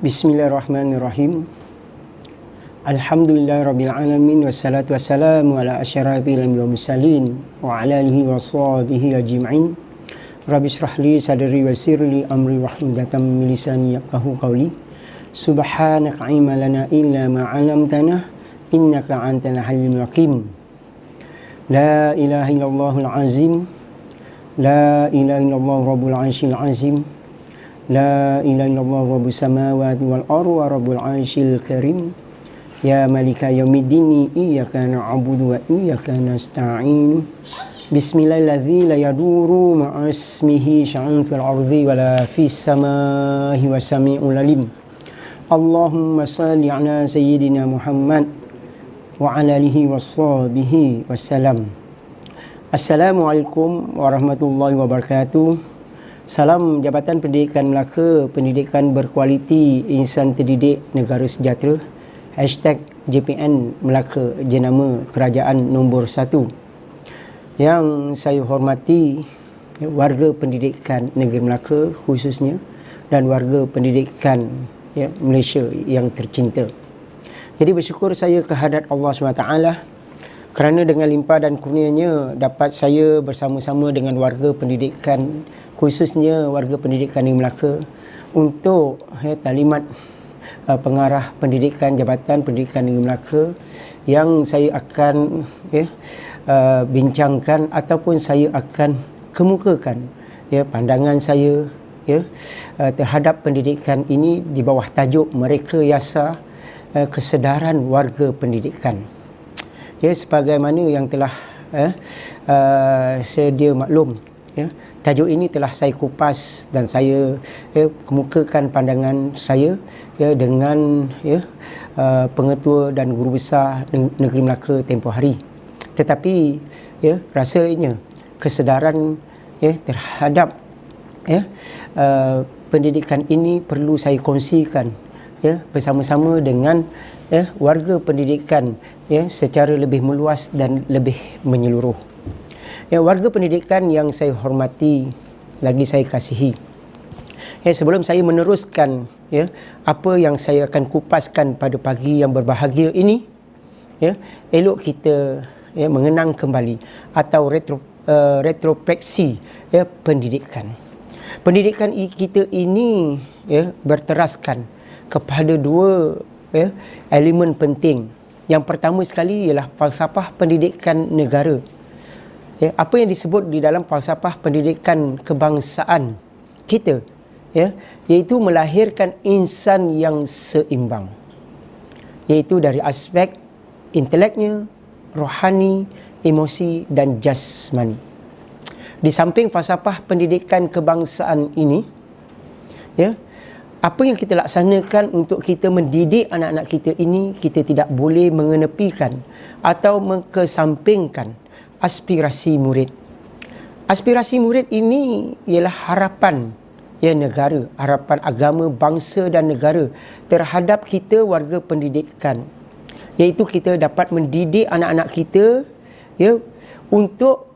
Bismillahirrahmanirrahim. Alhamdulillahirrabbilalamin. Wassalatu wassalamu ala asyrafil mursalin wa ala alihi wa sahbihi ajma'in. Rabbi shrah li sadri wa yassir li amri wahlul min lisani yafqahu qawli. Subhanaka ilma lana illa ma 'allamtana innaka antal halimul hakim. La ilaha illallahul azim. La ilaha illallah rabbul arsyil azim. La ilaha illallah rabbus samawati wal ardi wa rabbul arsyil karim. Ya malika yaumiddin iyyaka na'budu wa iyyaka nasta'in. Bismillahilladzi la yadurru ma'asmihi syai'un fil ardi wa la fis samaa'i wa sami'ul alim. Allahumma shalli ala sayyidina Muhammad wa ala alihi washabihi wassalam. Assalamualaikum warahmatullahi wabarakatuh. Salam Jabatan Pendidikan Melaka, pendidikan berkualiti, insan terdidik, negara sejahtera. #JPN Melaka, jenama kerajaan nombor 1. Yang saya hormati warga pendidikan negeri Melaka khususnya, dan warga pendidikan Malaysia yang tercinta. Jadi bersyukur saya kehadrat Allah SWT kerana dengan limpah dan kurnianya dapat saya bersama-sama dengan warga pendidikan, khususnya warga pendidikan di Melaka, untuk talimat pengarah pendidikan Jabatan Pendidikan Negeri Melaka yang saya akan bincangkan ataupun saya akan kemukakan pandangan saya terhadap pendidikan ini di bawah tajuk mereka yasa kesedaran warga pendidikan. Sebagaimana yang telah sedia maklum, tajuk ini telah saya kupas dan saya kemukakan pandangan saya dengan pengetua dan guru besar negeri Melaka tempoh hari. Tetapi rasanya kesedaran terhadap pendidikan ini perlu saya kongsikan bersama-sama dengan warga pendidikan secara lebih meluas dan lebih menyeluruh. Warga pendidikan yang saya hormati lagi saya kasihi. Sebelum saya meneruskan apa yang saya akan kupaskan pada pagi yang berbahagia ini, elok kita mengenang kembali atau retrospeksi pendidikan. Pendidikan kita ini berteraskan kepada dua elemen penting. Yang pertama sekali ialah falsafah pendidikan negara. Apa yang disebut di dalam falsafah pendidikan kebangsaan kita, iaitu melahirkan insan yang seimbang, iaitu dari aspek inteleknya, rohani, emosi dan jasmani. Di samping falsafah pendidikan kebangsaan ini, apa yang kita laksanakan untuk kita mendidik anak-anak kita ini, kita tidak boleh mengenepikan atau mengesampingkan aspirasi murid. Aspirasi murid ini ialah harapan negara, harapan agama, bangsa dan negara terhadap kita warga pendidikan, iaitu kita dapat mendidik anak-anak kita untuk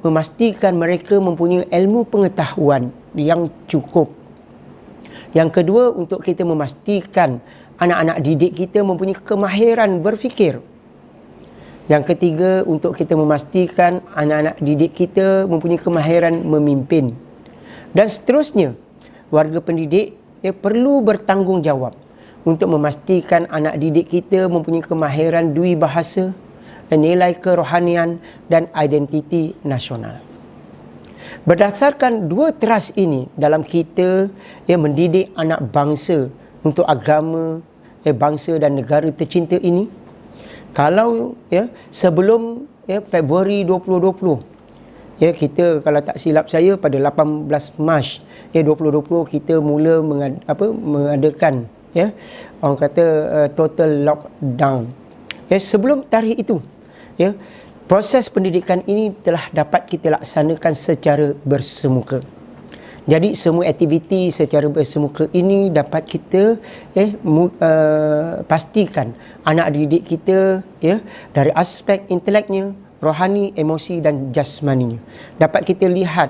memastikan mereka mempunyai ilmu pengetahuan yang cukup. Yang kedua, untuk kita memastikan anak-anak didik kita mempunyai kemahiran berfikir. Yang ketiga, untuk kita memastikan anak-anak didik kita mempunyai kemahiran memimpin. Dan seterusnya, warga pendidik perlu bertanggungjawab untuk memastikan anak didik kita mempunyai kemahiran dui bahasa, nilai kerohanian dan identiti nasional. Berdasarkan dua teras ini dalam kita mendidik anak bangsa untuk agama, bangsa dan negara tercinta ini, kalau sebelum Februari 2020, kita kalau tak silap saya pada 18 Mac 2020 kita mula mengadakan orang kata total lockdown. Sebelum tarikh itu, proses pendidikan ini telah dapat kita laksanakan secara bersemuka. Jadi semua aktiviti secara bersemuka ini dapat kita pastikan anak didik kita dari aspek inteleknya, rohani, emosi dan jasmaninya dapat kita lihat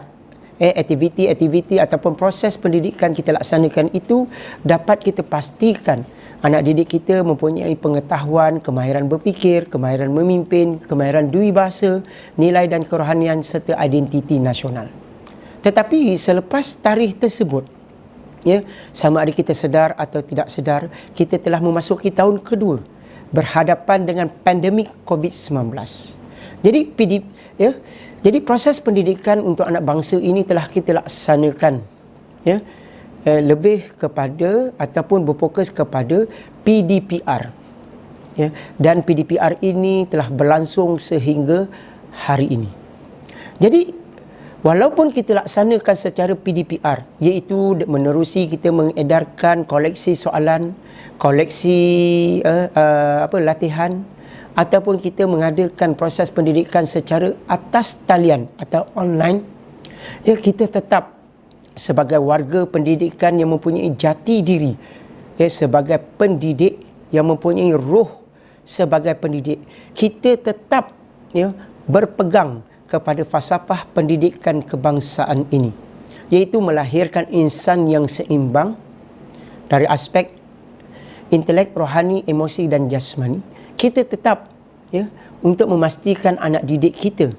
aktiviti-aktiviti ataupun proses pendidikan kita laksanakan itu dapat kita pastikan anak didik kita mempunyai pengetahuan, kemahiran berfikir, kemahiran memimpin, kemahiran dui bahasa, nilai dan kerohanian serta identiti nasional. Tetapi selepas tarikh tersebut, sama ada kita sedar atau tidak sedar, kita telah memasuki tahun kedua berhadapan dengan pandemik COVID-19. Jadi proses pendidikan untuk anak bangsa ini telah kita laksanakan lebih kepada ataupun berfokus kepada PDPR. Dan PDPR ini telah berlangsung sehingga hari ini. Jadi walaupun kita laksanakan secara PDPR, iaitu menerusi kita mengedarkan koleksi soalan, koleksi latihan, ataupun kita mengadakan proses pendidikan secara atas talian atau online, kita tetap sebagai warga pendidikan yang mempunyai jati diri, sebagai pendidik yang mempunyai roh sebagai pendidik, kita tetap berpegang kepada falsafah pendidikan kebangsaan ini, iaitu melahirkan insan yang seimbang dari aspek intelek, rohani, emosi dan jasmani. Kita tetap untuk memastikan anak didik kita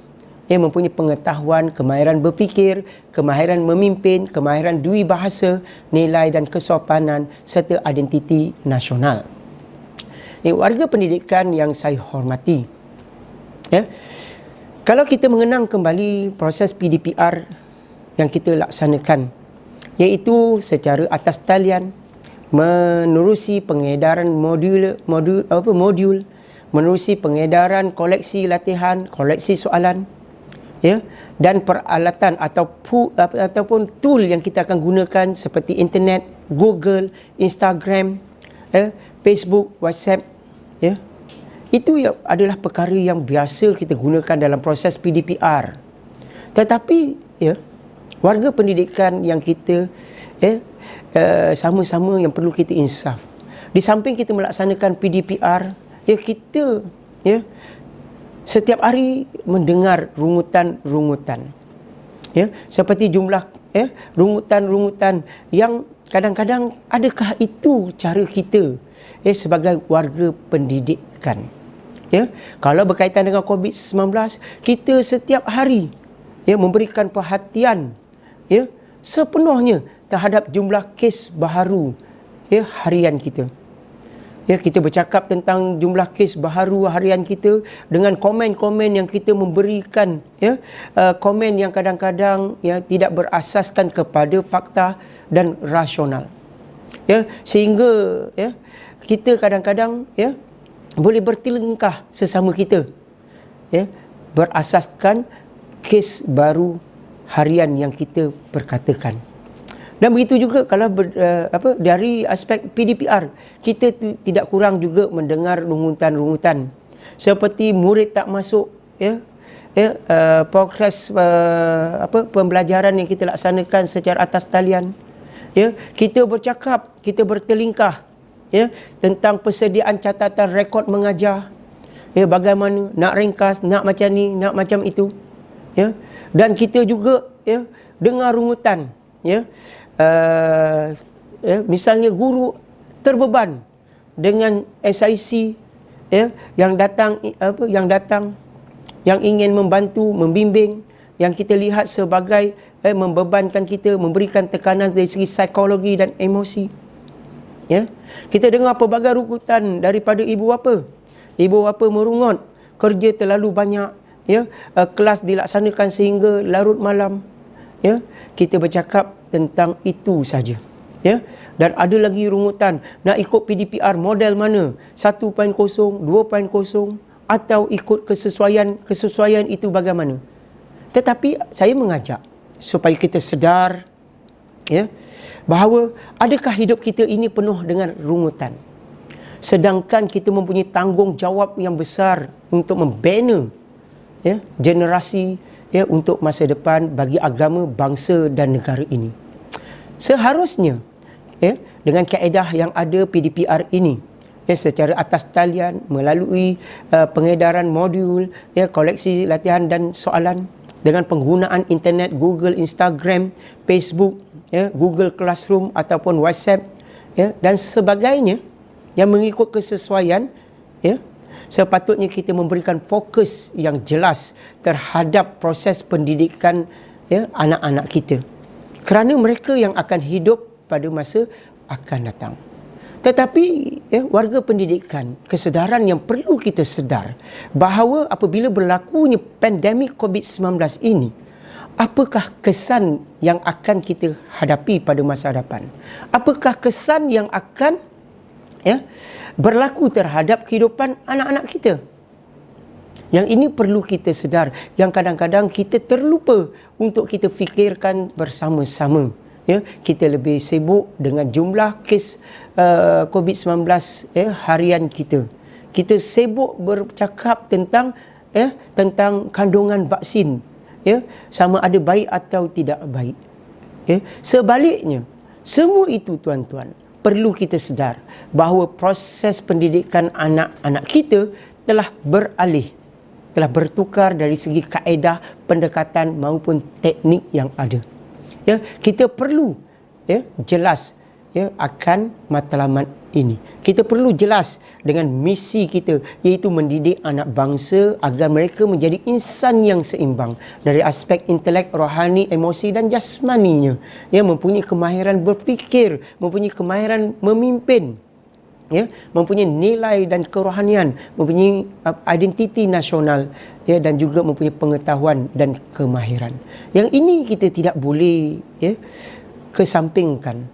yang mempunyai pengetahuan, kemahiran berfikir, kemahiran memimpin, kemahiran dui bahasa, nilai dan kesopanan serta identiti nasional. Warga pendidikan yang saya hormati, kalau kita mengenang kembali proses PDPR yang kita laksanakan, iaitu secara atas talian, menerusi pengedaran modul, menerusi pengedaran koleksi latihan, koleksi soalan, dan peralatan ataupun tool yang kita akan gunakan seperti internet, Google, Instagram, Facebook, WhatsApp, itu adalah perkara yang biasa kita gunakan dalam proses PDPR. Tetapi warga pendidikan yang kita sama-sama yang perlu kita insaf. Di samping kita melaksanakan PDPR, kita setiap hari mendengar rungutan-rungutan. Seperti jumlah rungutan-rungutan yang kadang-kadang adakah itu cara kita sebagai warga pendidikan? Kalau berkaitan dengan COVID-19, kita setiap hari memberikan perhatian sepenuhnya terhadap jumlah kes baharu harian kita. Kita bercakap tentang jumlah kes baharu harian kita dengan komen-komen yang kita memberikan, komen yang kadang-kadang tidak berasaskan kepada fakta dan rasional. Sehingga kita kadang-kadang boleh bertelingkah sesama kita, berasaskan kes baru harian yang kita perkatakan. Dan begitu juga kalau dari aspek PDPR, kita tidak kurang juga mendengar rungutan-rungutan seperti murid tak masuk progres pembelajaran yang kita laksanakan secara atas talian. Kita bercakap, kita bertelingkah tentang persediaan catatan rekod mengajar, bagaimana nak ringkas, nak macam ni, nak macam itu, dan kita juga dengar rungutan, misalnya guru terbeban dengan SIC yang datang yang ingin membantu membimbing, yang kita lihat sebagai membebankan kita, memberikan tekanan dari segi psikologi dan emosi. Kita dengar pelbagai rungutan daripada ibu bapa. Ibu bapa merungut, kerja terlalu banyak, kelas dilaksanakan sehingga larut malam. Kita bercakap tentang itu saja. Dan ada lagi rungutan, nak ikut PDPR model mana? 1.0, 2.0, atau ikut kesesuaian itu bagaimana? Tetapi saya mengajak supaya kita sedar bahawa adakah hidup kita ini penuh dengan rungutan, sedangkan kita mempunyai tanggungjawab yang besar untuk membina generasi untuk masa depan bagi agama, bangsa dan negara ini. Seharusnya dengan kaedah yang ada PDPR ini, secara atas talian melalui pengedaran modul, koleksi latihan dan soalan, dengan penggunaan internet, Google, Instagram, Facebook, Google Classroom ataupun WhatsApp, dan sebagainya yang mengikut kesesuaian, sepatutnya kita memberikan fokus yang jelas terhadap proses pendidikan anak-anak kita, kerana mereka yang akan hidup pada masa akan datang. Tetapi warga pendidikan, kesedaran yang perlu kita sedar bahawa apabila berlakunya pandemik COVID-19 ini, apakah kesan yang akan kita hadapi pada masa depan? Apakah kesan yang akan berlaku terhadap kehidupan anak-anak kita? Yang ini perlu kita sedar, yang kadang-kadang kita terlupa untuk kita fikirkan bersama-sama. Kita lebih sibuk dengan jumlah kes COVID-19 harian kita. Kita sibuk bercakap tentang kandungan vaksin, sama ada baik atau tidak baik. Sebaliknya, semua itu tuan-tuan, perlu kita sedar bahawa proses pendidikan anak-anak kita telah beralih, telah bertukar dari segi kaedah, pendekatan maupun teknik yang ada. Kita perlu jelas akan matlamat ini. Kita perlu jelas dengan misi kita, iaitu mendidik anak bangsa agar mereka menjadi insan yang seimbang dari aspek intelek, rohani, emosi dan jasmaninya, mempunyai kemahiran berfikir, mempunyai kemahiran memimpin, mempunyai nilai dan kerohanian, mempunyai identiti nasional, dan juga mempunyai pengetahuan dan kemahiran. Yang ini kita tidak boleh kesampingkan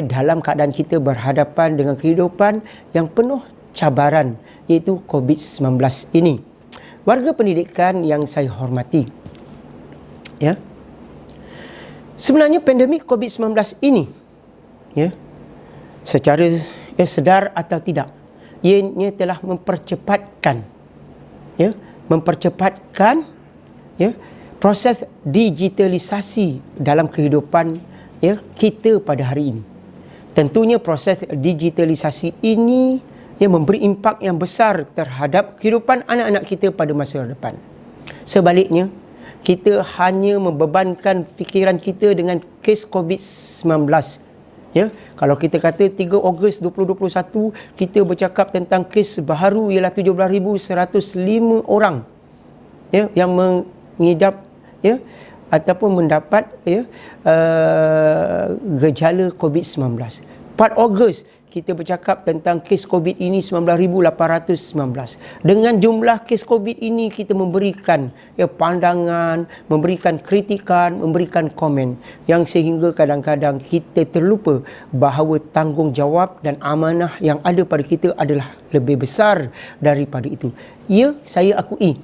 dalam keadaan kita berhadapan dengan kehidupan yang penuh cabaran, iaitu COVID-19 ini. Warga pendidikan yang saya hormati, sebenarnya pandemik COVID-19 ini, secara sedar atau tidak, ianya telah mempercepatkan proses digitalisasi dalam kehidupan kita pada hari ini. Tentunya proses digitalisasi ini memberi impak yang besar terhadap kehidupan anak-anak kita pada masa depan. Sebaliknya, kita hanya membebankan fikiran kita dengan kes COVID-19. Kalau kita kata 3 Ogos 2021, kita bercakap tentang kes baharu ialah 17,105 orang yang mengidap ataupun mendapat gejala COVID-19. 4 Ogos kita bercakap tentang kes COVID ini 19,819. Dengan jumlah kes COVID ini kita memberikan pandangan, memberikan kritikan, memberikan komen, yang sehingga kadang-kadang kita terlupa bahawa tanggungjawab dan amanah yang ada pada kita adalah lebih besar daripada itu. Saya akui,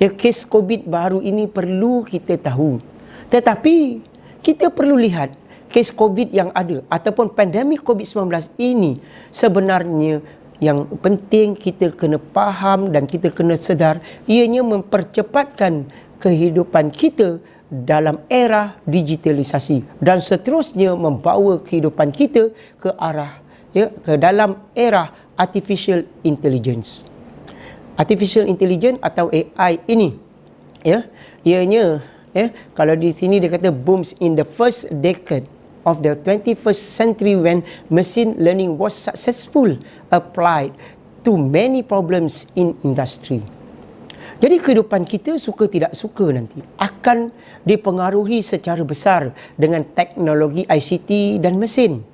kes COVID baru ini perlu kita tahu. Tetapi kita perlu lihat kes COVID yang ada ataupun pandemik COVID-19 ini, sebenarnya yang penting kita kena faham dan kita kena sedar, ianya mempercepatkan kehidupan kita dalam era digitalisasi dan seterusnya membawa kehidupan kita ke arah ke dalam era artificial intelligence. Artificial intelligence atau AI ini, ianya kalau di sini dia kata booms in the first decade of the 21st century when machine learning was successful applied to many problems in industry. Jadi kehidupan kita, suka tidak suka, nanti akan dipengaruhi secara besar dengan teknologi ICT dan mesin.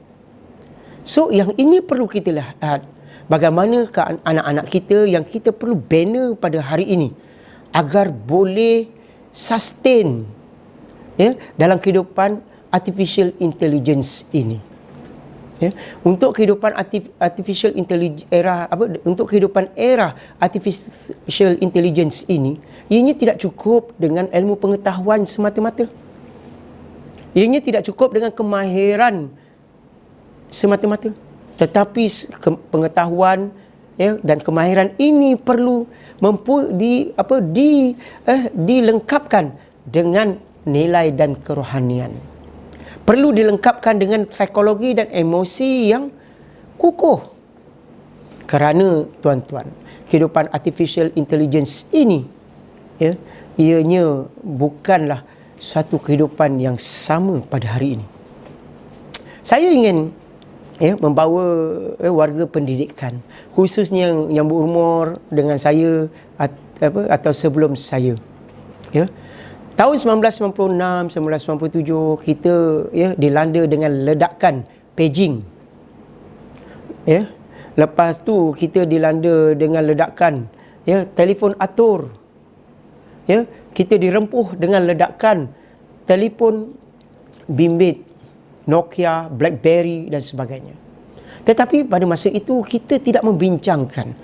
So yang ini perlu kita lihat, bagaimana ke anak-anak kita yang kita perlu bina pada hari ini agar boleh sustain dalam kehidupan artificial intelligence ini. Untuk kehidupan artificial intelligence untuk kehidupan era artificial intelligence ini, ianya tidak cukup dengan ilmu pengetahuan semata-mata. Ianya tidak cukup dengan kemahiran semata-mata, tetapi pengetahuan dan kemahiran ini perlu dilengkapkan dengan nilai dan kerohanian. Perlu dilengkapkan dengan psikologi dan emosi yang kukuh. Kerana tuan-tuan, kehidupan artificial intelligence ini ya, ianya bukanlah satu kehidupan yang sama pada hari ini. Saya ingin membawa warga pendidikan, khususnya yang berumur dengan saya atau sebelum saya. Ya. Tahun 1996, 1997 kita dilanda dengan ledakan paging. Ya. Lepas tu kita dilanda dengan ledakan telefon atur. Ya, kita dirempuh dengan ledakan telefon bimbit, Nokia, BlackBerry dan sebagainya. Tetapi pada masa itu kita tidak membincangkan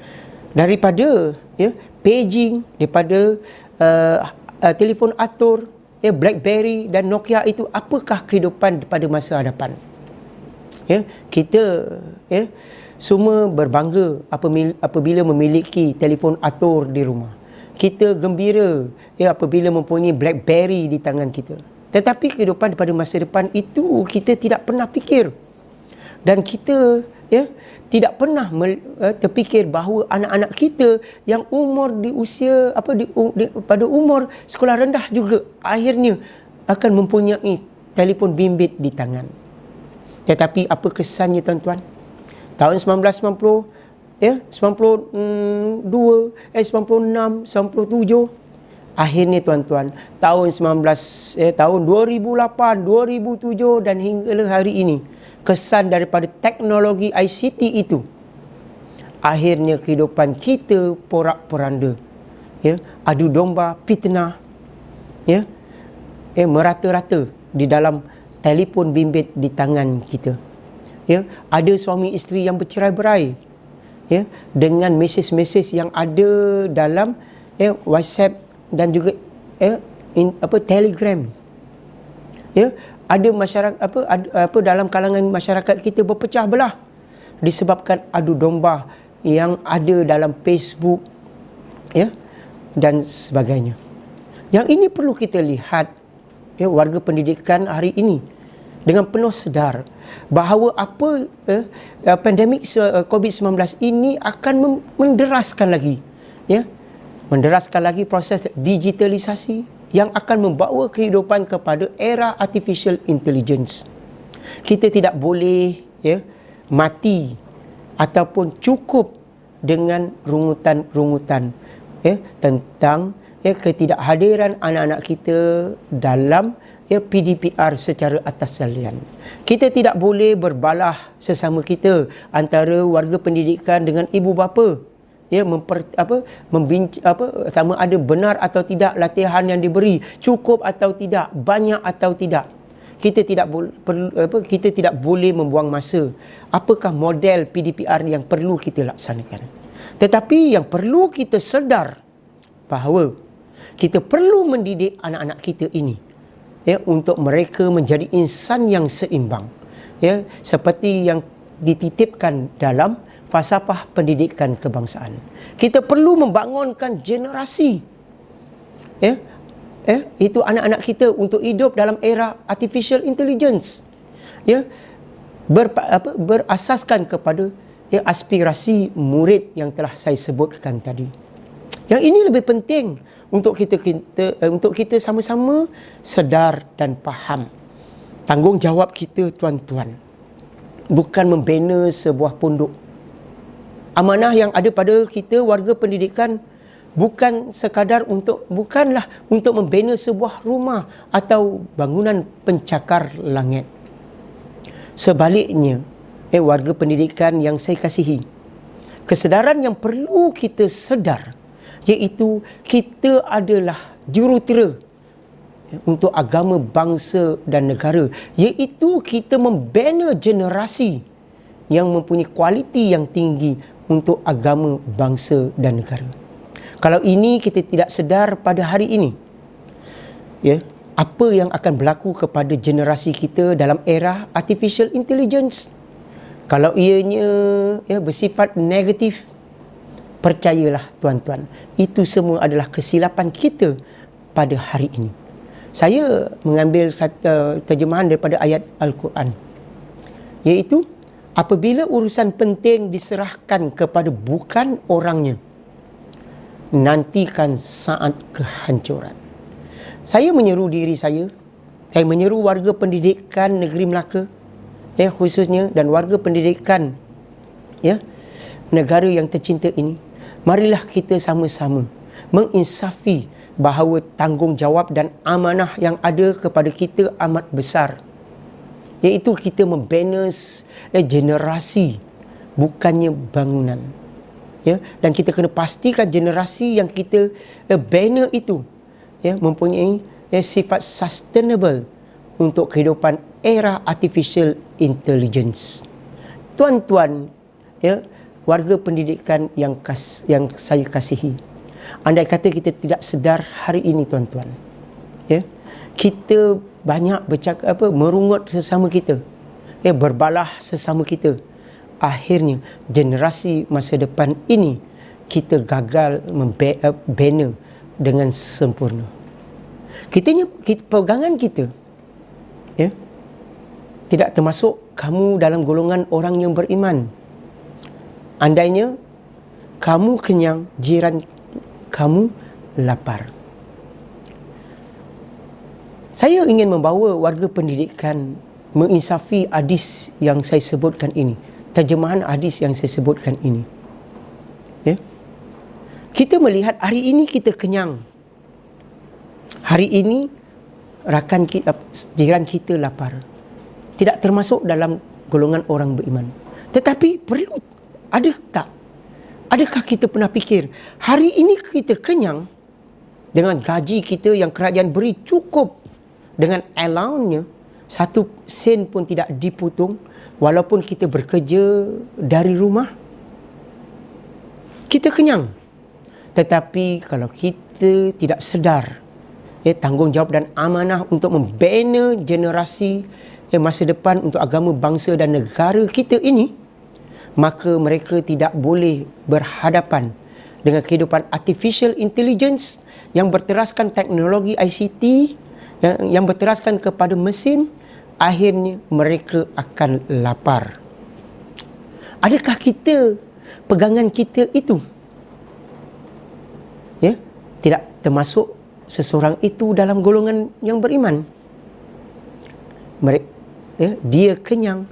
daripada paging, daripada telefon atur, BlackBerry dan Nokia itu, apakah kehidupan pada masa hadapan. Kita semua berbangga apabila memiliki telefon atur di rumah. Kita gembira apabila mempunyai BlackBerry di tangan kita. Tetapi kehidupan pada masa depan itu kita tidak pernah fikir. Dan kita tidak pernah terfikir bahawa anak-anak kita yang umur di usia pada umur sekolah rendah juga akhirnya akan mempunyai telefon bimbit di tangan. Tetapi apa kesannya tuan-tuan? Tahun 1990, 92, 96, 97, akhirnya tuan-tuan, tahun 2008, 2007 dan hingga hari ini, kesan daripada teknologi ICT itu, akhirnya kehidupan kita porak-poranda, adu domba, fitnah, merata-rata di dalam telefon bimbit di tangan kita. Ada suami isteri yang bercerai-berai dengan mesej-mesej yang ada dalam WhatsApp dan juga Telegram. Ada masyarakat dalam kalangan masyarakat kita berpecah belah disebabkan adu domba yang ada dalam Facebook dan sebagainya. Yang ini perlu kita lihat warga pendidikan hari ini dengan penuh sedar bahawa pandemik COVID-19 ini akan menderaskan lagi proses digitalisasi yang akan membawa kehidupan kepada era artificial intelligence. Kita tidak boleh mati ataupun cukup dengan rungutan-rungutan tentang ketidakhadiran anak-anak kita dalam PDPR secara atas talian. Kita tidak boleh berbalah sesama kita antara warga pendidikan dengan ibu bapa sama ada benar atau tidak latihan yang diberi, cukup atau tidak, banyak atau tidak. Kita tidak boleh membuang masa. Apakah model PDPR yang perlu kita laksanakan? Tetapi yang perlu kita sedar bahawa kita perlu mendidik anak-anak kita ini untuk mereka menjadi insan yang seimbang, seperti yang dititipkan dalam falsafah pendidikan kebangsaan. Kita perlu membangunkan generasi itu anak-anak kita untuk hidup dalam era artificial intelligence, berasaskan kepada aspirasi murid yang telah saya sebutkan tadi. Yang ini lebih penting untuk kita sama-sama sedar dan faham tanggungjawab kita, tuan-tuan, bukan membina sebuah pondok. Amanah yang ada pada kita warga pendidikan bukanlah untuk membina sebuah rumah atau bangunan pencakar langit. Sebaliknya, warga pendidikan yang saya kasihi, kesedaran yang perlu kita sedar iaitu kita adalah jurutera untuk agama, bangsa dan negara, iaitu kita membina generasi yang mempunyai kualiti yang tinggi untuk agama, bangsa dan negara. Kalau ini kita tidak sedar pada hari ini, apa yang akan berlaku kepada generasi kita dalam era artificial intelligence? Kalau ianya bersifat negatif, percayalah tuan-tuan, itu semua adalah kesilapan kita pada hari ini. Saya mengambil satu terjemahan daripada ayat Al-Quran, iaitu apabila urusan penting diserahkan kepada bukan orangnya, nantikan saat kehancuran. Saya menyeru diri saya menyeru warga pendidikan negeri Melaka, khususnya, dan warga pendidikan negara yang tercinta ini, marilah kita sama-sama menginsafi bahawa tanggungjawab dan amanah yang ada kepada kita amat besar, iaitu kita membina generasi, bukannya bangunan. Dan kita kena pastikan generasi yang kita bina itu mempunyai sifat sustainable untuk kehidupan era artificial intelligence. Tuan-tuan, warga pendidikan yang saya kasihi, andai kata kita tidak sedar hari ini, tuan-tuan, kita banyak bercakap merungut sesama kita, berbalah sesama kita. Akhirnya generasi masa depan ini kita gagal membina dengan sempurna. Pegangan kita tidak termasuk kamu dalam golongan orang yang beriman. Andainya kamu kenyang, jiran kamu lapar. Saya ingin membawa warga pendidikan menginsafi hadis yang saya sebutkan ini, terjemahan hadis yang saya sebutkan ini. Kita melihat hari ini kita kenyang, hari ini rakan kita, jiran kita lapar, tidak termasuk dalam golongan orang beriman. Tetapi perlu, adakah kita pernah fikir, hari ini kita kenyang dengan gaji kita yang kerajaan beri cukup, dengan allowance-nya 1 sen pun tidak dipotong, walaupun kita bekerja dari rumah, kita kenyang. Tetapi kalau kita tidak sedar tanggungjawab dan amanah untuk membina generasi masa depan untuk agama, bangsa dan negara kita ini, maka mereka tidak boleh berhadapan dengan kehidupan artificial intelligence yang berteraskan teknologi ICT, yang berteraskan kepada mesin. Akhirnya mereka akan lapar. Adakah kita, pegangan kita itu tidak termasuk seseorang itu dalam golongan yang beriman? Dia kenyang,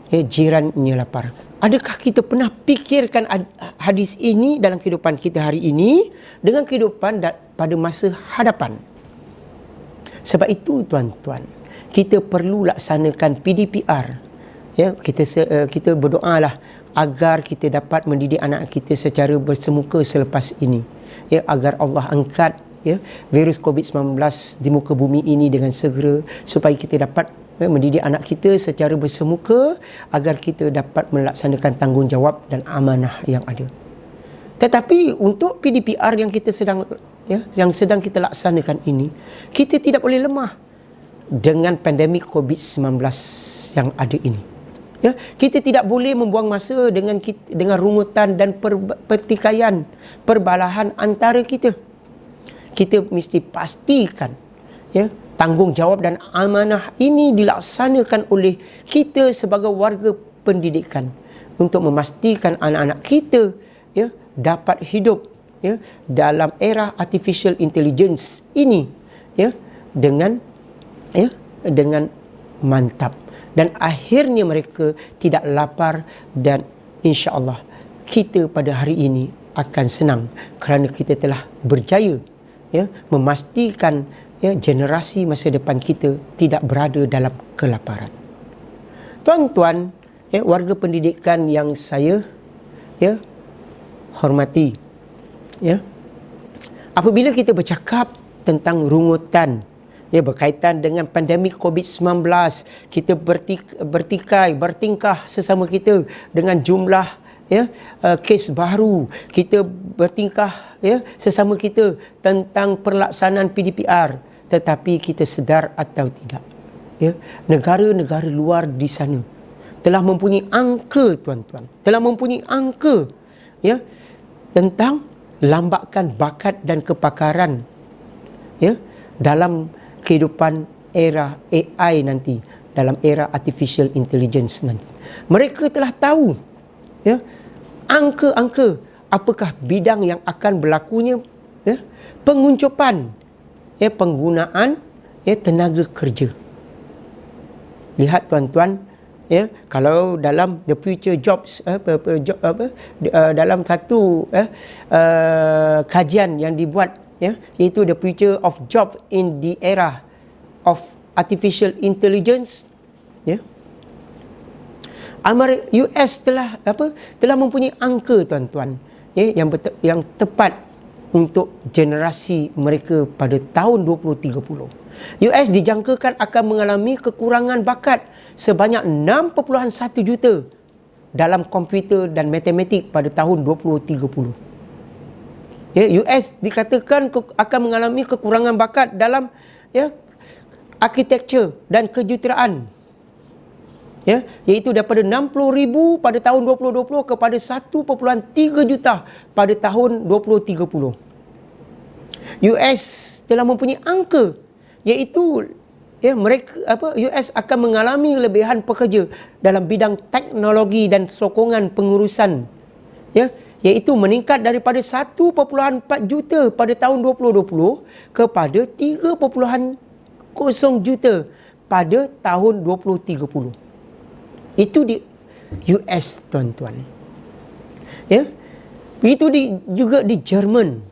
jirannya lapar. Adakah kita pernah fikirkan hadis ini dalam kehidupan kita hari ini dengan kehidupan pada masa hadapan? Sebab itu, tuan-tuan, kita perlu laksanakan PDPR. Kita berdoalah agar kita dapat mendidik anak kita secara bersemuka selepas ini, agar Allah angkat virus COVID-19 di muka bumi ini dengan segera, supaya kita dapat mendidik anak kita secara bersemuka agar kita dapat melaksanakan tanggungjawab dan amanah yang ada. Tetapi untuk PDPR yang kita sedang kita laksanakan ini, kita tidak boleh lemah dengan pandemik COVID-19 yang ada ini. Kita tidak boleh membuang masa dengan rungutan dan pertikaian, perbalahan antara kita. Kita mesti pastikan tanggungjawab dan amanah ini dilaksanakan oleh kita sebagai warga pendidikan untuk memastikan anak-anak kita dapat hidup dalam era artificial intelligence ini dengan mantap, dan akhirnya mereka tidak lapar, dan insya-Allah kita pada hari ini akan senang kerana kita telah berjaya memastikan generasi masa depan kita tidak berada dalam kelaparan. Tuan-tuan, warga pendidikan yang saya hormati, apabila kita bercakap tentang rungutan berkaitan dengan pandemik COVID-19, kita bertingkah sesama kita dengan jumlah kes baru, kita bertingkah sesama kita tentang pelaksanaan PDPR. Tetapi kita sedar atau tidak, negara-negara luar di sana telah mempunyai angka, tuan-tuan, telah mempunyai angka tentang lambakan bakat dan kepakaran dalam kehidupan era AI nanti, dalam era artificial intelligence nanti. Mereka telah tahu angka-angka apakah bidang yang akan berlakunya penguncupan penggunaan tenaga kerja. Lihat tuan-tuan, kalau dalam the future jobs dalam satu kajian yang dibuat iaitu the future of job in the era of artificial intelligence, US telah mempunyai angka tuan-tuan yang tepat untuk generasi mereka pada tahun 2030. US dijangkakan akan mengalami kekurangan bakat sebanyak 6.1 juta dalam komputer dan matematik pada tahun 2030. US dikatakan akan mengalami kekurangan bakat dalam architecture dan kejuruteraan, iaitu daripada 60,000 pada tahun 2020 kepada 1.3 juta pada tahun 2030. US telah mempunyai angka iaitu US akan mengalami kelebihan pekerja dalam bidang teknologi dan sokongan pengurusan, iaitu meningkat daripada 1.4 juta pada tahun 2020 kepada 3.0 juta pada tahun 2030. Itu di US, tuan-tuan. Itu juga di Jerman.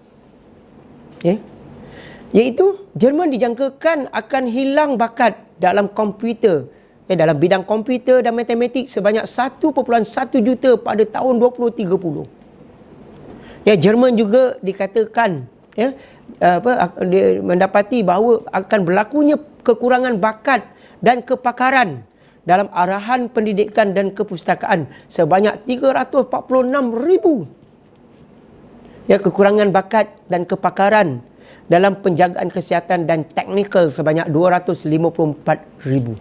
Iaitu Jerman dijangkakan akan hilang bakat dalam komputer, dalam bidang komputer dan matematik sebanyak 1.1 juta pada tahun 2030. Jerman juga dikatakan dia mendapati bahawa akan berlakunya kekurangan bakat dan kepakaran dalam arahan pendidikan dan kepustakaan sebanyak 346,000. Kekurangan bakat dan kepakaran dalam penjagaan kesihatan dan teknikal sebanyak 254,000.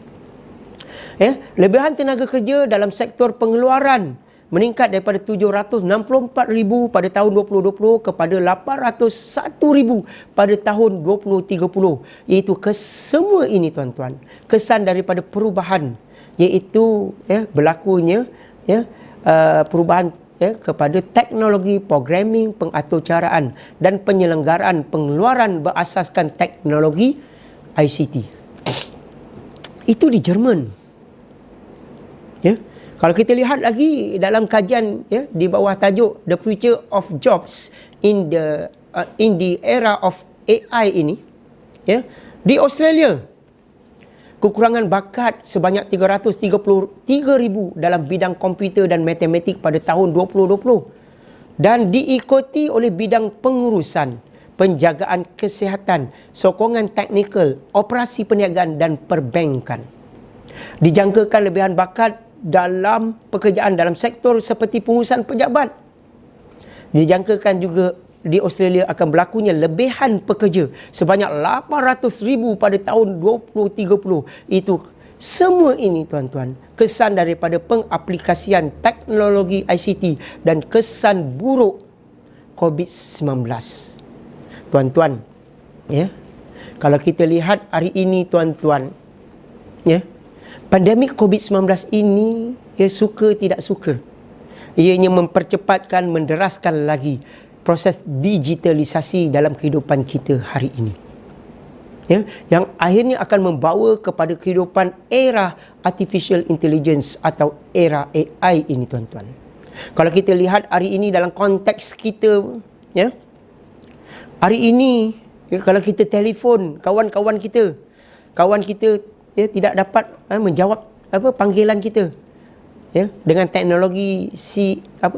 Lebihan tenaga kerja dalam sektor pengeluaran meningkat daripada 764,000 pada tahun 2020 kepada 801,000 pada tahun 2030. Iaitu kesemua ini, tuan-tuan, kesan daripada perubahan, iaitu berlakunya perubahan kepada teknologi programming, pengaturcaraan dan penyelenggaraan pengeluaran berasaskan teknologi ICT. Itu di Jerman. Kalau kita lihat lagi dalam kajian di bawah tajuk The Future of Jobs in the Era of AI ini, di Australia, kekurangan bakat sebanyak 333,000 dalam bidang komputer dan matematik pada tahun 2020 dan diikuti oleh bidang pengurusan, penjagaan kesihatan, sokongan teknikal, operasi perniagaan dan perbankan. Dijangkakan lebihan bakat dalam pekerjaan dalam sektor seperti pengurusan pejabat. Dijangkakan juga di Australia akan berlakunya lebihan pekerja sebanyak 800,000 pada tahun 2030. Itu semua ini, tuan-tuan, kesan daripada pengaplikasian teknologi ICT dan kesan buruk COVID-19. Tuan-tuan, kalau kita lihat hari ini, tuan-tuan, pandemik COVID-19 ini, suka tidak suka, ianya mempercepatkan, menderaskan lagi proses digitalisasi dalam kehidupan kita hari ini. Yang akhirnya akan membawa kepada kehidupan era artificial intelligence atau era AI ini, tuan-tuan. Kalau kita lihat hari ini dalam konteks kita, hari ini, kalau kita telefon kawan kita tidak dapat menjawab panggilan kita, dengan teknologi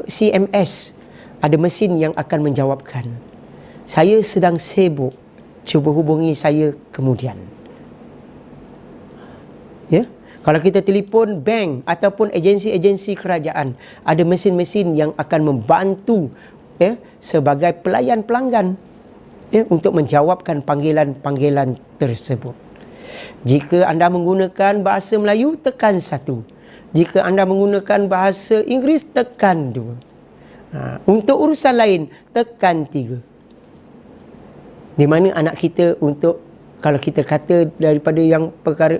CMS, ada mesin yang akan menjawabkan. Saya sedang sibuk, cuba hubungi saya kemudian. Kalau kita telefon bank ataupun agensi-agensi kerajaan, ada mesin-mesin yang akan membantu sebagai pelayan pelanggan untuk menjawabkan panggilan-panggilan tersebut. Jika anda menggunakan bahasa Melayu, tekan 1. Jika anda menggunakan bahasa Inggeris, tekan 2. Untuk urusan lain, tekan 3. Di mana anak kita untuk, kalau kita kata daripada yang perkara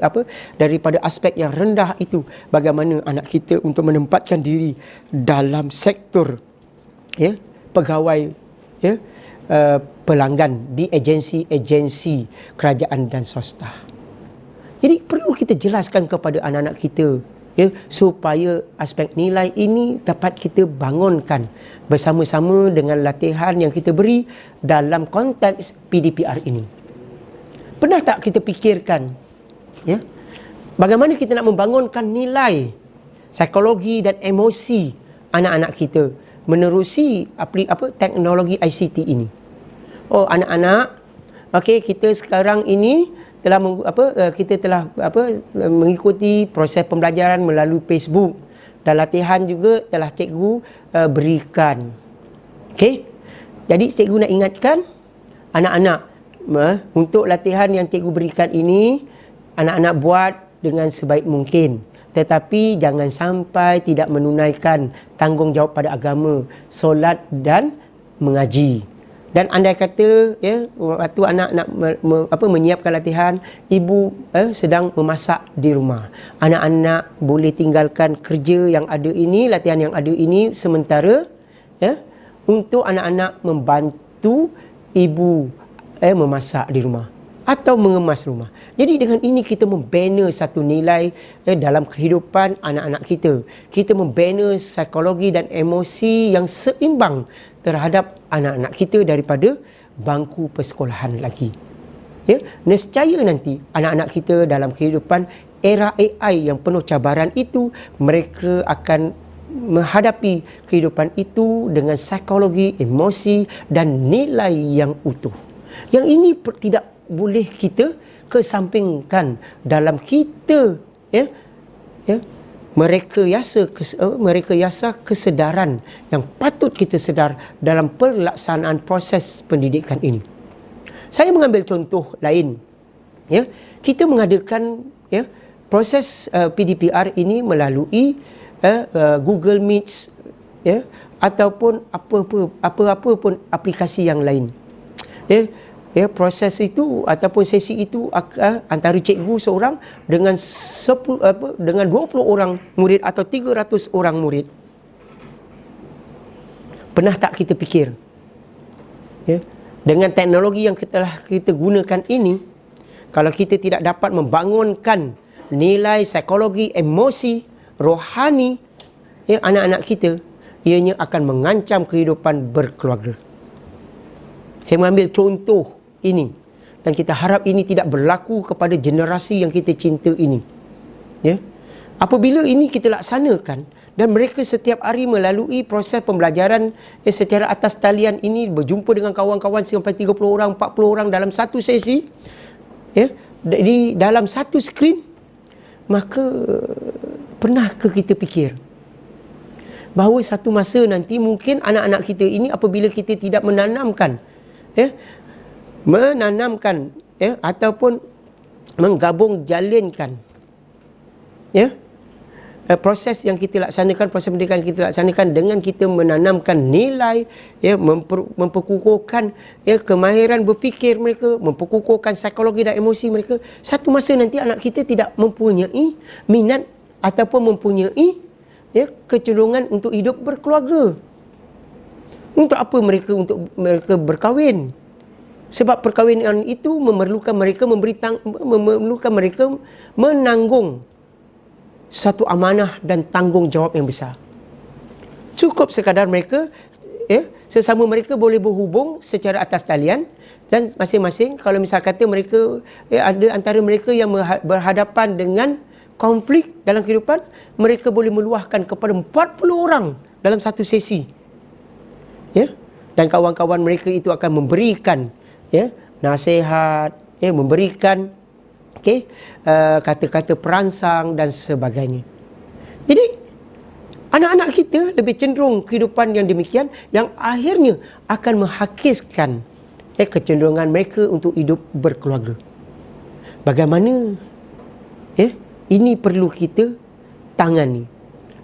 daripada aspek yang rendah itu, bagaimana anak kita untuk menempatkan diri dalam sektor pegawai, ya, pelanggan di agensi-agensi kerajaan dan swasta. Jadi perlu kita jelaskan kepada anak-anak kita, ya, supaya aspek nilai ini dapat kita bangunkan bersama-sama dengan latihan yang kita beri dalam konteks PDPR ini. Pernah tak kita fikirkan, ya, bagaimana kita nak membangunkan nilai psikologi dan emosi anak-anak kita menerusi teknologi ICT ini? Oh, anak-anak, okey, kita sekarang ini telah kita telah mengikuti proses pembelajaran melalui Facebook, dan latihan juga telah cikgu berikan. Okey. Jadi cikgu nak ingatkan anak-anak, untuk latihan yang cikgu berikan ini, anak-anak buat dengan sebaik mungkin, tetapi jangan sampai tidak menunaikan tanggungjawab pada agama, solat dan mengaji. Dan andai kata, ya, waktu anak nak menyiapkan latihan, ibu sedang memasak di rumah, anak-anak boleh tinggalkan kerja yang ada ini, latihan yang ada ini sementara, ya, untuk anak-anak membantu ibu memasak di rumah atau mengemas rumah. Jadi dengan ini kita membina satu nilai dalam kehidupan anak-anak kita. Kita membina psikologi dan emosi yang seimbang terhadap anak-anak kita daripada bangku persekolahan lagi. Ya, nescaya nanti anak-anak kita dalam kehidupan era AI yang penuh cabaran itu, mereka akan menghadapi kehidupan itu dengan psikologi, emosi dan nilai yang utuh. Yang ini tidak boleh kita kesampingkan dalam kita, ya, mereka yasa kesedaran yang patut kita sedar dalam pelaksanaan proses pendidikan ini. Saya mengambil contoh lain, ya. Kita mengadakan, ya, proses PDPR ini melalui Google Meet, ya, ataupun apa pun aplikasi yang lain. Ya, proses itu ataupun sesi itu antara cikgu seorang dengan 20 orang murid atau 300 orang murid. Pernah tak kita fikir, ya, dengan teknologi yang kita gunakan ini, kalau kita tidak dapat membangunkan nilai psikologi, emosi, rohani, ya, anak-anak kita, ianya akan mengancam kehidupan berkeluarga. Saya mengambil contoh ini dan kita harap ini tidak berlaku kepada generasi yang kita cinta ini. Ya. Apabila ini kita laksanakan dan mereka setiap hari melalui proses pembelajaran secara atas talian ini, berjumpa dengan kawan-kawan sampai 30 orang, 40 orang dalam satu sesi, ya, di dalam satu skrin, maka pernahkah kita fikir bahawa satu masa nanti mungkin anak-anak kita ini, apabila kita tidak menanamkan, ya, ataupun menggabung jalinkan, ya, proses yang kita laksanakan, proses pendidikan yang kita laksanakan dengan kita menanamkan nilai, ya, memperkukuhkan, ya, kemahiran berfikir mereka, memperkukuhkan psikologi dan emosi mereka, satu masa nanti anak kita tidak mempunyai minat ataupun mempunyai, ya, kecenderungan untuk hidup berkeluarga. Untuk apa mereka berkahwin? Sebab perkahwinan itu memerlukan mereka menanggung satu amanah dan tanggungjawab yang besar. Cukup sekadar mereka, ya, sesama mereka boleh berhubung secara atas talian, dan masing-masing kalau misal kata mereka, ya, ada antara mereka yang berhadapan dengan konflik dalam kehidupan, mereka boleh meluahkan kepada 40 orang dalam satu sesi. Ya, dan kawan-kawan mereka itu akan memberikan, ya, nasihat, ya, memberikan, okey, kata-kata perangsang dan sebagainya. Jadi anak-anak kita lebih cenderung kehidupan yang demikian, yang akhirnya akan menghakiskan, kecenderungan mereka untuk hidup berkeluarga. Bagaimana, ya, ini perlu kita tangani,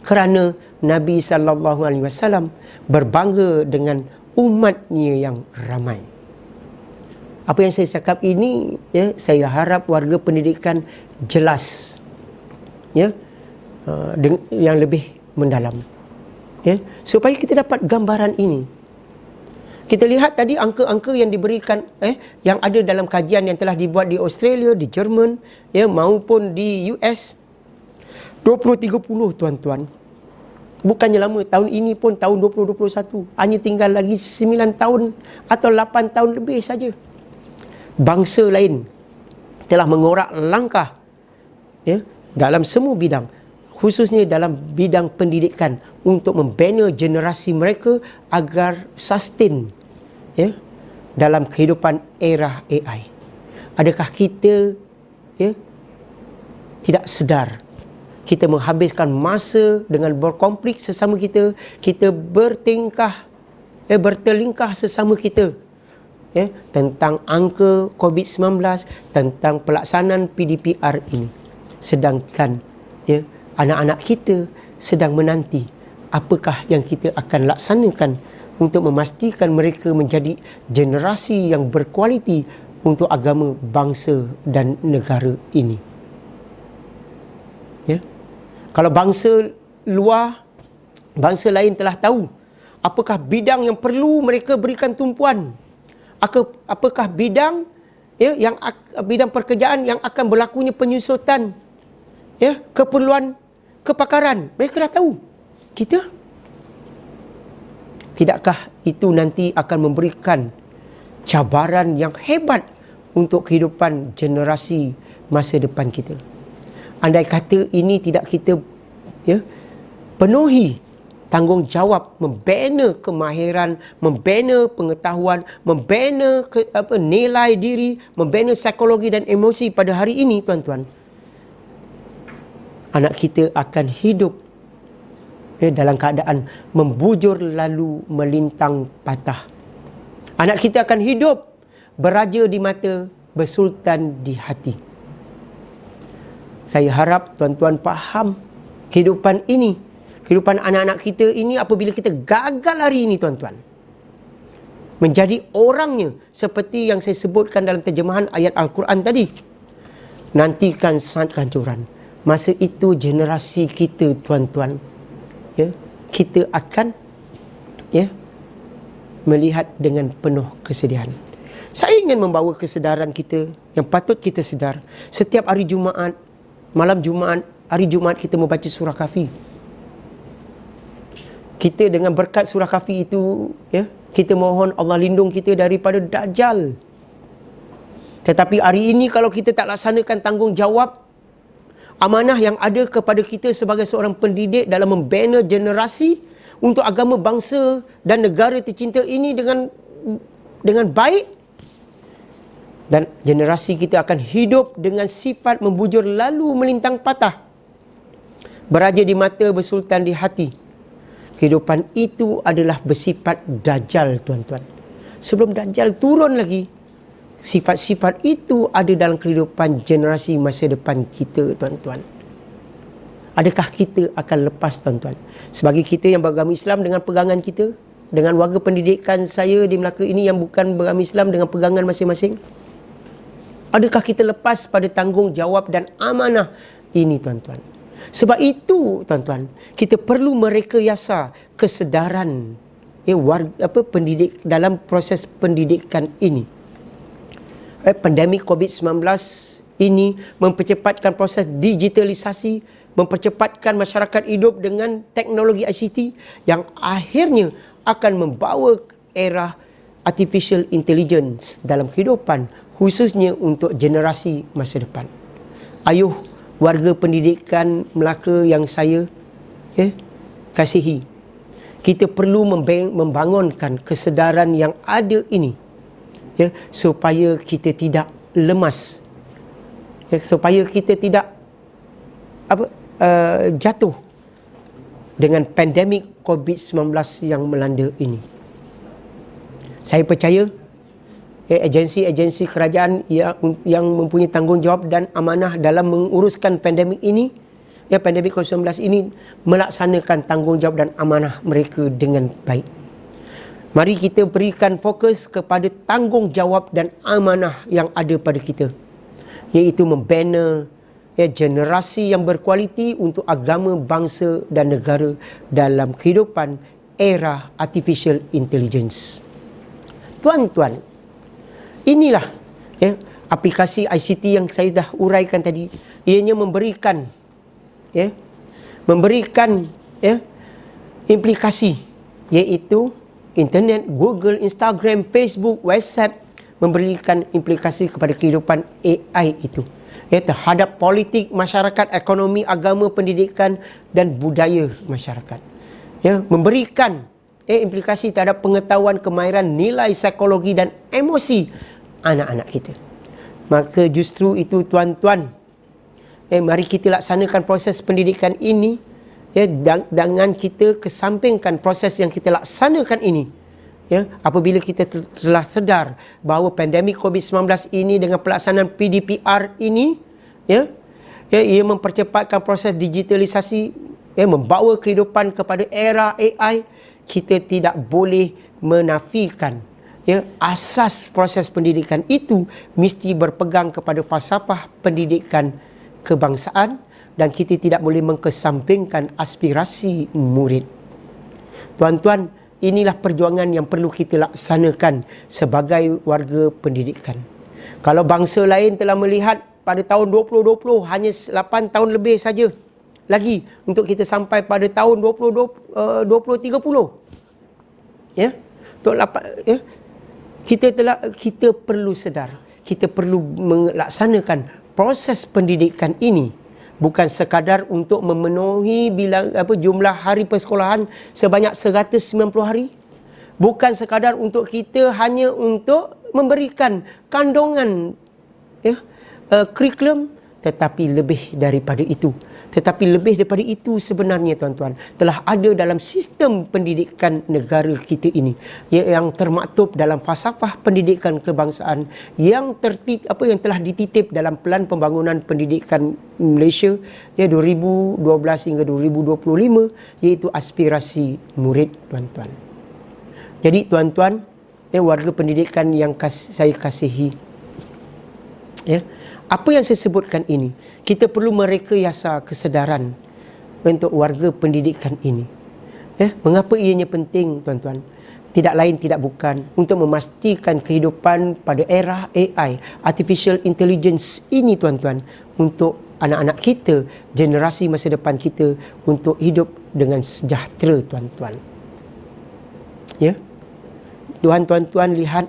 kerana Nabi SAW berbangga dengan umatnya yang ramai. Apa yang saya cakap ini, ya, saya harap warga pendidikan jelas, ya, yang lebih mendalam, ya, supaya kita dapat gambaran ini, Kita lihat tadi angka-angka yang diberikan yang ada dalam kajian yang telah dibuat di Australia, di Jerman, maupun di US. 2030 tuan-tuan. Bukannya lama, tahun ini pun tahun 2021. Hanya tinggal lagi 9 tahun atau 8 tahun lebih saja. Bangsa lain telah mengorak langkah dalam semua bidang, khususnya dalam bidang pendidikan, untuk membina generasi mereka agar sustain dalam kehidupan era AI. Adakah kita tidak sedar kita menghabiskan masa dengan berkonflik sesama kita, kita bertelingkah sesama kita tentang angka COVID-19, tentang pelaksanaan PDPR ini. Sedangkan anak-anak kita sedang menanti apakah yang kita akan laksanakan untuk memastikan mereka menjadi generasi yang berkualiti untuk agama, bangsa dan negara ini. Kalau bangsa luar, bangsa lain telah tahu apakah bidang yang perlu mereka berikan tumpuan, apakah bidang bidang pekerjaan yang akan berlakunya penyusutan, keperluan kepakaran. Mereka dah tahu. Kita, tidakkah itu nanti akan memberikan cabaran yang hebat untuk kehidupan generasi masa depan kita? Andai kata ini tidak kita penuhi tanggungjawab membina kemahiran, membina pengetahuan, membina nilai diri, membina psikologi dan emosi pada hari ini, tuan-tuan, anak kita akan hidup dalam keadaan membujur lalu melintang patah. Anak kita akan hidup beraja di mata, bersultan di hati. Saya harap tuan-tuan faham kehidupan ini, kehidupan anak-anak kita ini, apabila kita gagal hari ini, tuan-tuan, menjadi orangnya seperti yang saya sebutkan dalam terjemahan ayat Al-Quran tadi, nantikan saat kehancuran. Masa itu generasi kita, tuan-tuan, kita akan melihat dengan penuh kesedihan. Saya ingin membawa kesedaran kita yang patut kita sedar. Setiap hari Jumaat, malam Jumaat, hari Jumaat kita membaca surah Kahfi. Kita dengan berkat surah Kahfi itu, kita mohon Allah lindung kita daripada Dajjal. Tetapi hari ini kalau kita tak laksanakan tanggungjawab, amanah yang ada kepada kita sebagai seorang pendidik dalam membina generasi untuk agama, bangsa dan negara tercinta ini dengan baik, dan generasi kita akan hidup dengan sifat membujur lalu melintang patah, beraja di mata, bersultan di hati. Kehidupan itu adalah bersifat Dajjal, tuan-tuan. Sebelum Dajjal turun lagi, sifat-sifat itu ada dalam kehidupan generasi masa depan kita, tuan-tuan. Adakah kita akan lepas, tuan-tuan? Sebagai kita yang beragama Islam, dengan pegangan kita, dengan warga pendidikan saya di Melaka ini yang bukan beragama Islam, dengan pegangan masing-masing, adakah kita lepas pada tanggungjawab dan amanah ini, tuan-tuan? Sebab itu, tuan-tuan, kita perlu merekayasa kesedaran pendidik dalam proses pendidikan ini. Pandemik COVID-19 ini mempercepatkan proses digitalisasi, mempercepatkan masyarakat hidup dengan teknologi ICT yang akhirnya akan membawa era artificial intelligence dalam kehidupan, khususnya untuk generasi masa depan. Ayuh warga pendidikan Melaka yang saya kasihi, kita perlu membangunkan kesedaran yang ada ini, supaya kita tidak lemas, supaya kita tidak jatuh dengan pandemik COVID-19 yang melanda ini. Saya percaya agensi-agensi kerajaan yang mempunyai tanggungjawab dan amanah dalam menguruskan pandemik ini, pandemik COVID-19 ini, melaksanakan tanggungjawab dan amanah mereka dengan baik. Mari kita berikan fokus kepada tanggungjawab dan amanah yang ada pada kita, iaitu membina generasi yang berkualiti untuk agama, bangsa dan negara dalam kehidupan era artificial intelligence. Tuan-tuan, inilah ya, aplikasi ICT yang saya dah uraikan tadi. Ianya memberikan ya, implikasi, iaitu internet, Google, Instagram, Facebook, WhatsApp, memberikan implikasi kepada kehidupan AI itu ya, terhadap politik, masyarakat, ekonomi, agama, pendidikan dan budaya masyarakat. Ya, memberikan implikasi terhadap pengetahuan, kemahiran, nilai psikologi dan emosi anak-anak kita. Maka justru itu tuan-tuan, mari kita laksanakan proses pendidikan ini ya, dengan kita kesampingkan proses yang kita laksanakan ini. Ya, apabila kita telah sedar bahawa pandemik COVID-19 ini dengan pelaksanaan PDPR ini ya, ia mempercepatkan proses digitalisasi, ya, membawa kehidupan kepada era AI, kita tidak boleh menafikan ya, asas proses pendidikan itu mesti berpegang kepada falsafah pendidikan kebangsaan dan kita tidak boleh mengkesampingkan aspirasi murid. Tuan-tuan, inilah perjuangan yang perlu kita laksanakan sebagai warga pendidikan. Kalau bangsa lain telah melihat pada tahun 2020 hanya 8 tahun lebih saja lagi untuk kita sampai pada tahun 2030. Ya. Ya. Kita perlu sedar, kita perlu melaksanakan proses pendidikan ini bukan sekadar untuk memenuhi jumlah hari persekolahan sebanyak 190 hari. Bukan sekadar untuk kita hanya untuk memberikan kandungan kurikulum, tetapi lebih daripada itu. Tetapi lebih daripada itu sebenarnya tuan-tuan, telah ada dalam sistem pendidikan negara kita ini yang termaktub dalam falsafah pendidikan kebangsaan yang telah dititip dalam Pelan Pembangunan Pendidikan Malaysia 2012 hingga 2025, iaitu aspirasi murid, tuan-tuan. Jadi tuan-tuan, warga pendidikan yang saya kasihi, apa yang saya sebutkan ini, kita perlu merekayasa kesedaran untuk warga pendidikan ini. Mengapa ianya penting, tuan-tuan? Tidak lain tidak bukan untuk memastikan kehidupan pada era AI, Artificial Intelligence ini, tuan-tuan, untuk anak-anak kita, generasi masa depan kita, untuk hidup dengan sejahtera, tuan-tuan. Ya, tuan-tuan lihat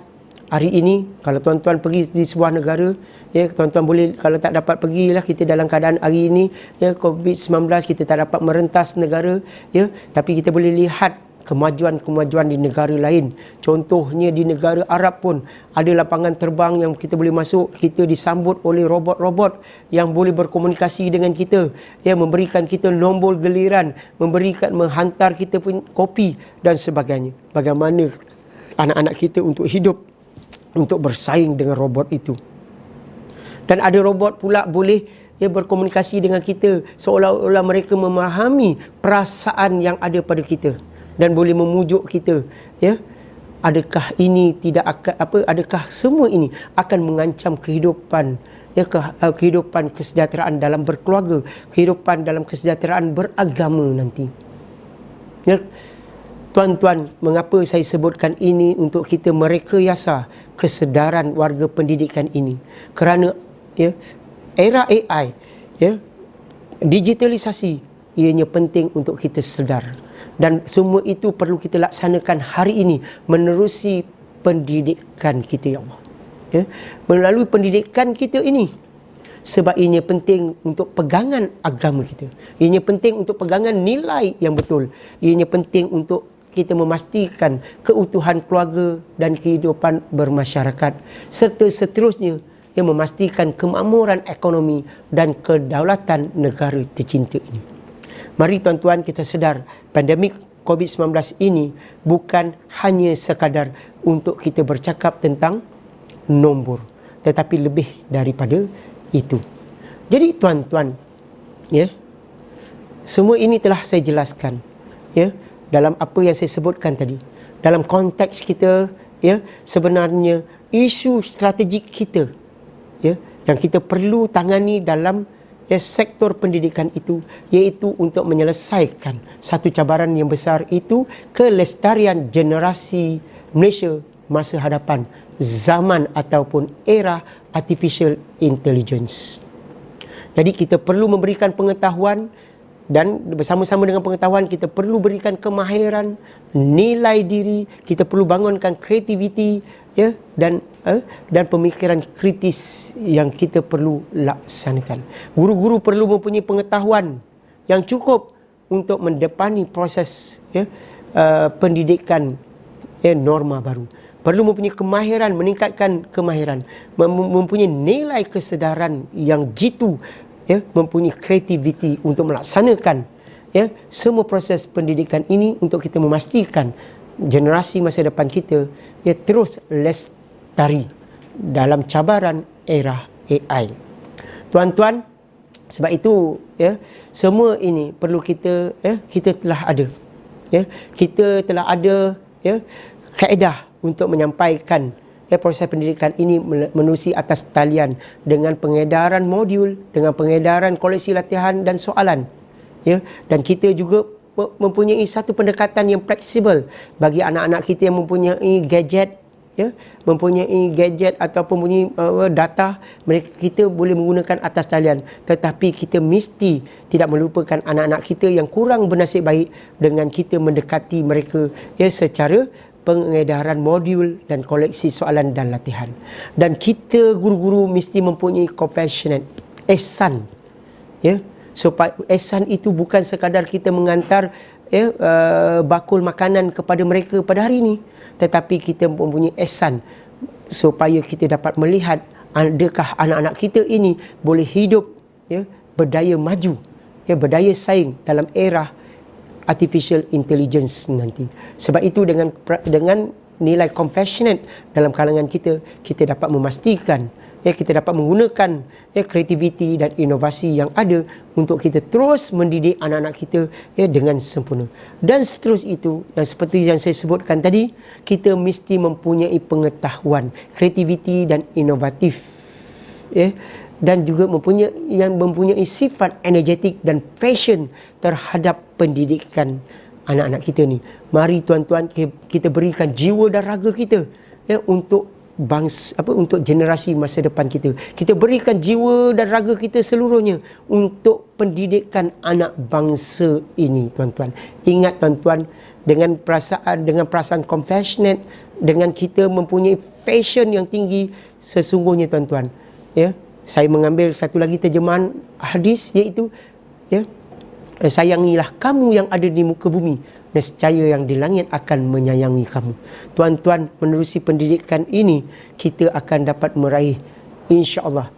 hari ini, kalau tuan-tuan pergi di sebuah negara, ya, tuan-tuan boleh, kalau tak dapat pergilah, kita dalam keadaan hari ini, ya, COVID-19, kita tak dapat merentas negara, ya, tapi kita boleh lihat kemajuan-kemajuan di negara lain. Contohnya di negara Arab pun ada lapangan terbang yang kita boleh masuk, kita disambut oleh robot-robot yang boleh berkomunikasi dengan kita, ya, memberikan kita nombor geliran, menghantar kita pun kopi dan sebagainya. Bagaimana anak-anak kita untuk hidup, untuk bersaing dengan robot itu. Dan ada robot pula boleh berkomunikasi dengan kita seolah-olah mereka memahami perasaan yang ada pada kita dan boleh memujuk kita, ya. Adakah ini adakah semua ini akan mengancam kehidupan, ya, kehidupan kesejahteraan dalam berkeluarga, kehidupan dalam kesejahteraan beragama nanti. Ya. Tuan-tuan, mengapa saya sebutkan ini untuk kita merekayasa kesedaran warga pendidikan ini? Kerana ya, era AI, ya, digitalisasi, ianya penting untuk kita sedar. Dan semua itu perlu kita laksanakan hari ini menerusi pendidikan kita, ya Allah. Ya, melalui pendidikan kita ini. Sebab ianya penting untuk pegangan agama kita. Ianya penting untuk pegangan nilai yang betul. Ianya penting untuk kita memastikan keutuhan keluarga dan kehidupan bermasyarakat, serta seterusnya yang memastikan kemakmuran ekonomi dan kedaulatan negara tercinta ini. Mari tuan-tuan kita sedar, pandemik COVID-19 ini bukan hanya sekadar untuk kita bercakap tentang nombor, tetapi lebih daripada itu. Jadi tuan-tuan, ya, semua ini telah saya jelaskan, ya, dalam apa yang saya sebutkan tadi. Dalam konteks kita, ya, sebenarnya isu strategik kita, ya, yang kita perlu tangani dalam, ya, sektor pendidikan itu, iaitu untuk menyelesaikan satu cabaran yang besar, itu kelestarian generasi Malaysia masa hadapan, zaman ataupun era artificial intelligence. Jadi kita perlu memberikan pengetahuan, dan bersama-sama dengan pengetahuan kita perlu berikan kemahiran, nilai diri, kita perlu bangunkan kreativiti, ya, dan pemikiran kritis yang kita perlu laksanakan. Guru-guru perlu mempunyai pengetahuan yang cukup untuk mendepani proses, ya, pendidikan, ya, norma baru. Perlu mempunyai kemahiran, meningkatkan kemahiran, mempunyai nilai kesedaran yang jitu, ya, mempunyai kreativiti untuk melaksanakan, ya, semua proses pendidikan ini untuk kita memastikan generasi masa depan kita, ya, terus lestari dalam cabaran era AI. Tuan-tuan, sebab itu, ya, semua ini perlu kita, ya, kita telah ada, ya, kita telah ada, ya, kaedah untuk menyampaikan, ya, proses pendidikan ini menerusi atas talian dengan pengedaran modul, dengan pengedaran koleksi latihan dan soalan, ya, dan kita juga mempunyai satu pendekatan yang fleksibel bagi anak-anak kita yang mempunyai gadget, ya, mempunyai gadget ataupun mempunyai data, kita boleh menggunakan atas talian. Tetapi kita mesti tidak melupakan anak-anak kita yang kurang bernasib baik dengan kita mendekati mereka, ya, secara pengedaran modul dan koleksi soalan dan latihan. Dan kita guru-guru mesti mempunyai compassionate, ihsan, ya. Supaya ihsan itu bukan sekadar kita mengantar, ya, bakul makanan kepada mereka pada hari ini, tetapi kita mempunyai ihsan supaya kita dapat melihat adakah anak-anak kita ini boleh hidup, ya, berdaya maju, ya, berdaya saing dalam era artificial intelligence nanti. Sebab itu dengan nilai compassionate dalam kalangan kita, kita dapat memastikan, ya, kita dapat menggunakan, ya, kreativiti dan inovasi yang ada untuk kita terus mendidik anak-anak kita, ya, dengan sempurna. Dan seterusnya itu, yang seperti yang saya sebutkan tadi, kita mesti mempunyai pengetahuan, kreativiti dan inovatif, ya, dan juga mempunyai sifat energetik dan passion terhadap pendidikan anak-anak kita ni. Mari tuan-tuan, kita berikan jiwa dan raga kita, ya, untuk bangsa, untuk generasi masa depan kita. Kita berikan jiwa dan raga kita seluruhnya untuk pendidikan anak bangsa ini, tuan-tuan. Ingat tuan-tuan, dengan perasaan compassionate, dengan kita mempunyai passion yang tinggi, sesungguhnya tuan-tuan, ya, saya mengambil satu lagi terjemahan hadis, iaitu, ya, sayangilah kamu yang ada di muka bumi, nescaya yang di langit akan menyayangi kamu. Tuan-tuan, menerusi pendidikan ini, kita akan dapat meraih, insya-Allah,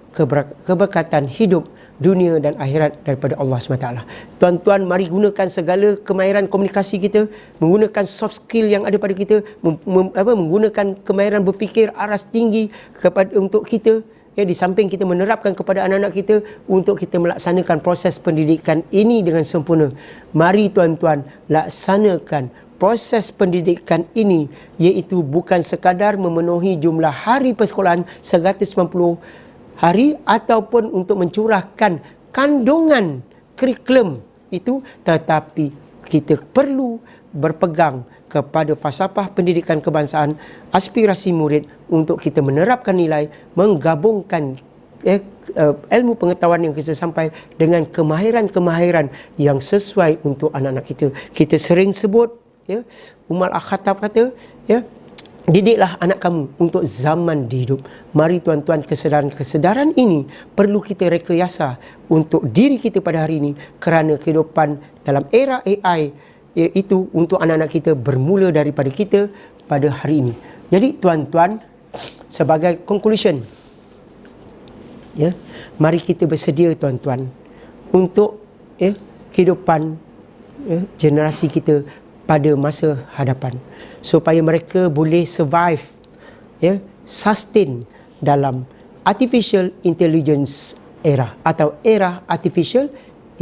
keberkatan hidup, dunia dan akhirat daripada Allah SWT. Tuan-tuan, mari gunakan segala kemahiran komunikasi kita, menggunakan soft skill yang ada pada kita, menggunakan kemahiran berfikir aras tinggi untuk kita, ya, di samping kita menerapkan kepada anak-anak kita untuk kita melaksanakan proses pendidikan ini dengan sempurna. Mari tuan-tuan, laksanakan proses pendidikan ini, iaitu bukan sekadar memenuhi jumlah hari persekolahan 190 hari ataupun untuk mencurahkan kandungan kurikulum itu, tetapi kita perlu berpegang kepada falsafah pendidikan kebangsaan, aspirasi murid untuk kita menerapkan nilai, menggabungkan ilmu pengetahuan yang kita sampai dengan kemahiran-kemahiran yang sesuai untuk anak-anak kita. Kita sering sebut, ya, Umar Al-Khattab kata, ya, didiklah anak kamu untuk zaman dihidup. Mari tuan-tuan, kesedaran ini perlu kita rekayasa untuk diri kita pada hari ini, kerana kehidupan dalam era AI, iaitu untuk anak-anak kita bermula daripada kita pada hari ini. Jadi tuan-tuan, sebagai conclusion, ya, mari kita bersedia tuan-tuan untuk, ya, kehidupan, ya, generasi kita pada masa hadapan, supaya mereka boleh survive, ya, sustain dalam artificial intelligence era atau era artificial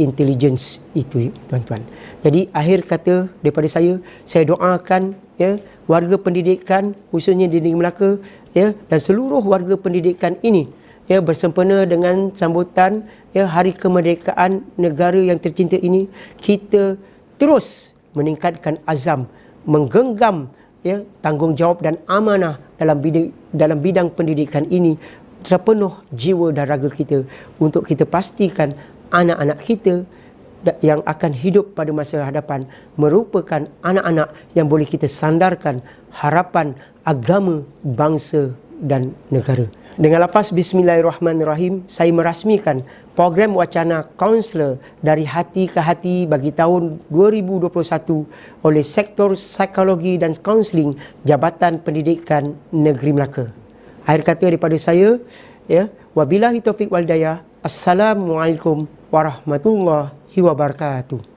intelligence itu, tuan-tuan. Jadi akhir kata daripada saya doakan, ya, warga pendidikan khususnya di Negeri Melaka, ya, dan seluruh warga pendidikan ini, ya, bersempena dengan sambutan, ya, Hari Kemerdekaan negara yang tercinta ini, kita terus meningkatkan azam, menggenggam, ya, tanggungjawab dan amanah dalam bidang pendidikan ini terpenuh jiwa dan raga kita untuk kita pastikan anak-anak kita yang akan hidup pada masa hadapan merupakan anak-anak yang boleh kita sandarkan harapan agama, bangsa dan negara. Dengan lafaz Bismillahirrahmanirrahim, saya merasmikan program wacana kaunselor dari hati ke hati bagi tahun 2021 oleh Sektor Psikologi dan Kaunseling Jabatan Pendidikan Negeri Melaka. Akhir kata daripada saya, ya, wabillahi taufiq wal hidayah. Assalamualaikum warahmatullahi wabarakatuh.